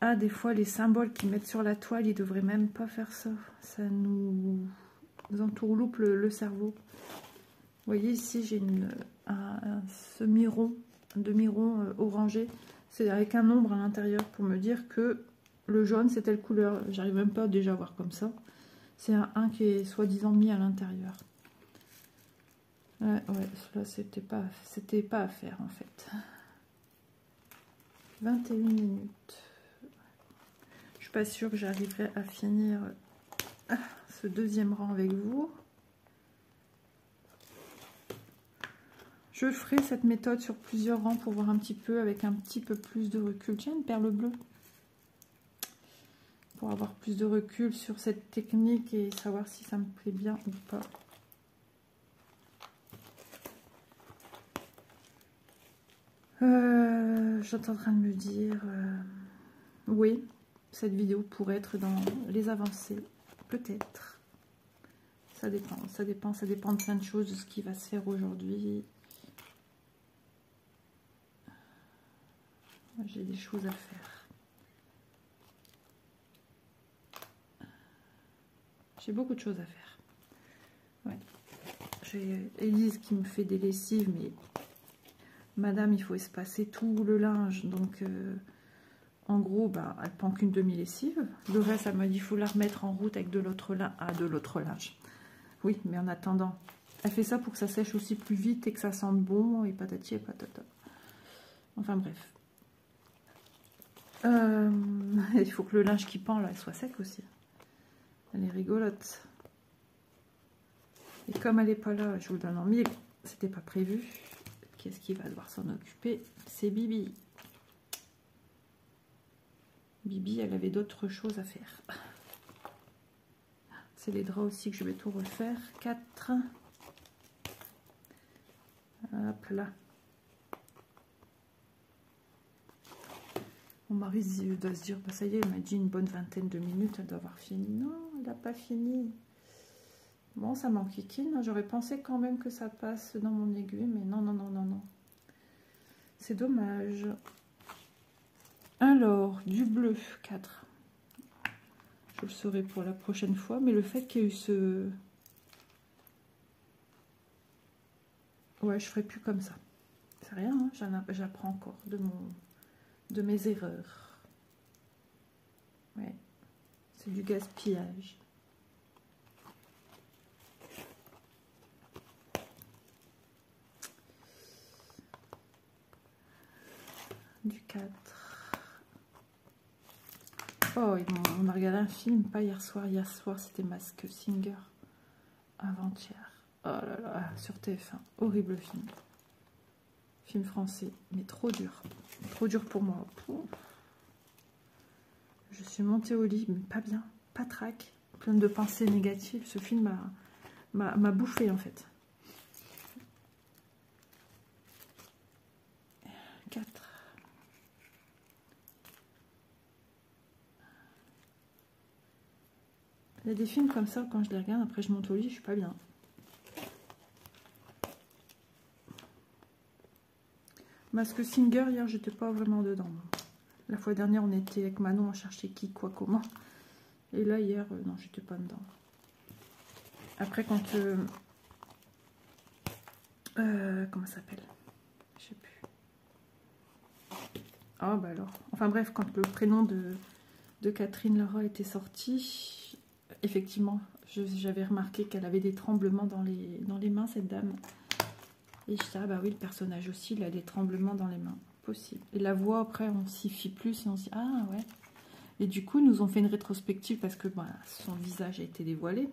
Ah, des fois les symboles qu'ils mettent sur la toile, ils devraient même pas faire ça. Ça nous entourloupe le cerveau. Vous voyez ici j'ai un semi-rond, un demi-rond orangé. C'est avec un ombre à l'intérieur pour me dire que le jaune c'est telle couleur. J'arrive même pas déjà à voir comme ça. C'est un qui est soi-disant mis à l'intérieur. Ouais, là c'était pas à faire en fait. 21 minutes. Je suis pas sûre que j'arriverai à finir ce deuxième rang avec vous. Je ferai cette méthode sur plusieurs rangs pour voir un petit peu avec un petit peu plus de recul. Tiens, une perle bleue. Pour avoir plus de recul sur cette technique et savoir si ça me plaît bien ou pas. J'étais en train de me dire... oui, cette vidéo pourrait être dans les avancées. Peut-être. Ça dépend de plein de choses, de ce qui va se faire aujourd'hui. J'ai des choses à faire. J'ai beaucoup de choses à faire. Ouais. J'ai Élise qui me fait des lessives, mais madame, il faut espacer tout le linge. Donc, en gros, bah, elle prend qu'une demi-lessive. Le reste, elle m'a dit, il faut la remettre en route avec de l'autre linge. Oui, mais en attendant, elle fait ça pour que ça sèche aussi plus vite et que ça sente bon et patati et patata. Enfin bref. Il faut que le linge qui pend là soit sec aussi. Elle est rigolote. Et comme elle n'est pas là, je vous le donne en mille, c'était pas prévu. Qu'est-ce qui va devoir s'en occuper? C'est Bibi. Bibi, elle avait d'autres choses à faire. C'est les draps aussi que je vais tout refaire. 4. Hop là. Mon mari doit se dire, bah ça y est, il m'a dit une bonne vingtaine de minutes, elle doit avoir fini. Non, elle n'a pas fini. Bon, ça m'enquiquine. J'aurais pensé quand même que ça passe dans mon aiguille, mais non, non, non, non, non. C'est dommage. Alors, du bleu, 4. Je le saurai pour la prochaine fois, mais le fait qu'il y ait eu ce... Ouais, je ferai plus comme ça. C'est rien, hein, j'apprends encore de mes erreurs. Ouais, c'est du gaspillage. Du 4. Oh, on a regardé un film, pas hier soir c'était Masked Singer. Avant-hier. Oh là là, sur TF1. Horrible film. Film français, mais trop dur. Trop dur pour moi. Je suis montée au lit, mais pas bien. Pas trac. Pleine de pensées négatives. Ce film m'a bouffé en fait. 4. Il y a des films comme ça, quand je les regarde, après je monte au lit, je suis pas bien. Masked Singer, hier, j'étais pas vraiment dedans. La fois dernière, on était avec Manon, on cherchait qui, quoi, comment. Et là, hier, non, j'étais pas dedans. Après, quand... comment ça s'appelle? Je sais plus. Ah, bah alors. Enfin bref, quand le prénom de Catherine Lara était sorti, effectivement, j'avais remarqué qu'elle avait des tremblements dans les mains, cette dame. Et je dis, ah bah oui, le personnage aussi, il a des tremblements dans les mains. Possible. Et la voix, après, on s'y fie plus et on se dit, ah ouais. Et du coup, ils nous ont fait une rétrospective parce que bah, son visage a été dévoilé.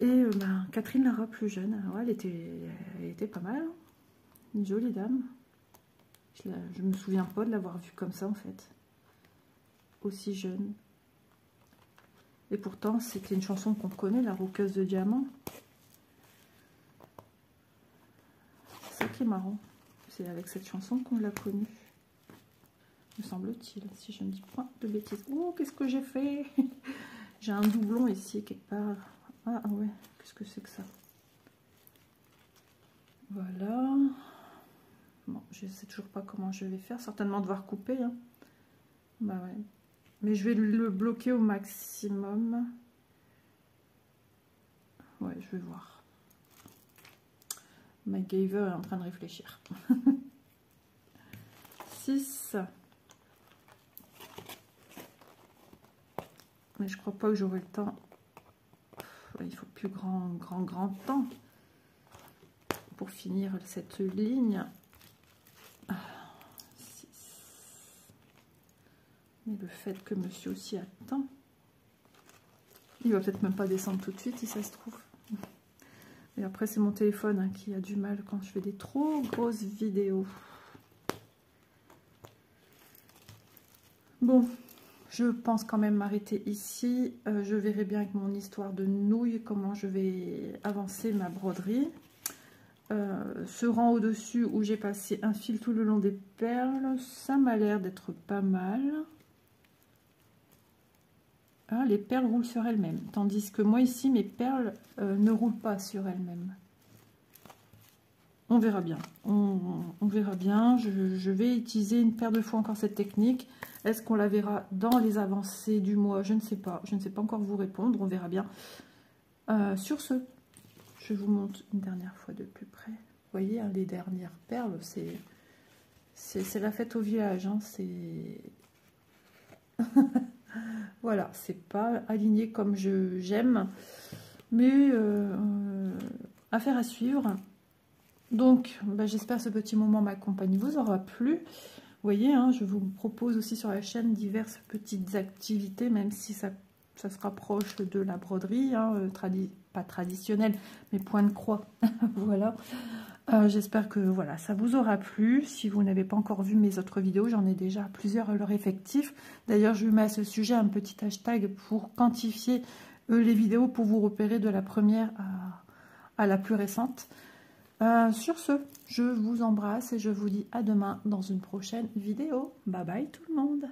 Et bah, Catherine Lara, plus jeune, ouais, elle était pas mal. Une jolie dame. Je me souviens pas de l'avoir vue comme ça, en fait. Aussi jeune. Et pourtant, c'était une chanson qu'on connaît, La Roqueuse de Diamant. C'est ça qui est marrant. C'est avec cette chanson qu'on l'a connue. Me semble-t-il, si je ne dis pas de bêtises. Oh, qu'est-ce que j'ai fait? J'ai un doublon ici, quelque part. Ah ouais, qu'est-ce que c'est que ça? Voilà. Bon, je ne sais toujours pas comment je vais faire. Certainement devoir couper. Hein. Bah ouais. Mais je vais le bloquer au maximum. Ouais, je vais voir. MacGyver est en train de réfléchir. 6. Mais je crois pas que j'aurai le temps. Il faut plus grand temps pour finir cette ligne. 6. Mais le fait que monsieur aussi attend, il va peut-être même pas descendre tout de suite si ça se trouve. Et après c'est mon téléphone hein, qui a du mal quand je fais des trop grosses vidéos. Bon, je pense quand même m'arrêter ici. Je verrai bien avec mon histoire de nouilles comment je vais avancer ma broderie. Ce rang au-dessus où j'ai passé un fil tout le long des perles, ça m'a l'air d'être pas mal. Ah, les perles roulent sur elles-mêmes, tandis que moi ici, mes perles ne roulent pas sur elles-mêmes. On verra bien. On verra bien. Je vais utiliser une paire de fois encore cette technique. Est-ce qu'on la verra dans les avancées du mois? Je ne sais pas. Je ne sais pas encore vous répondre. On verra bien. Sur ce, je vous montre une dernière fois de plus près. Vous voyez, hein, les dernières perles, c'est la fête au village. Hein, c'est... Voilà, c'est pas aligné comme j'aime. Mais affaire à suivre. Donc, bah, j'espère que ce petit moment m'accompagne vous aura plu. voyez, hein, je vous propose aussi sur la chaîne diverses petites activités, même si ça se rapproche de la broderie, hein, pas traditionnelle, mais point de croix. Voilà. J'espère que voilà, ça vous aura plu. Si vous n'avez pas encore vu mes autres vidéos, j'en ai déjà plusieurs à leur effectif. D'ailleurs, je mets à ce sujet un petit hashtag pour quantifier les vidéos, pour vous repérer de la première à la plus récente. Sur ce, je vous embrasse et je vous dis à demain dans une prochaine vidéo. Bye bye tout le monde!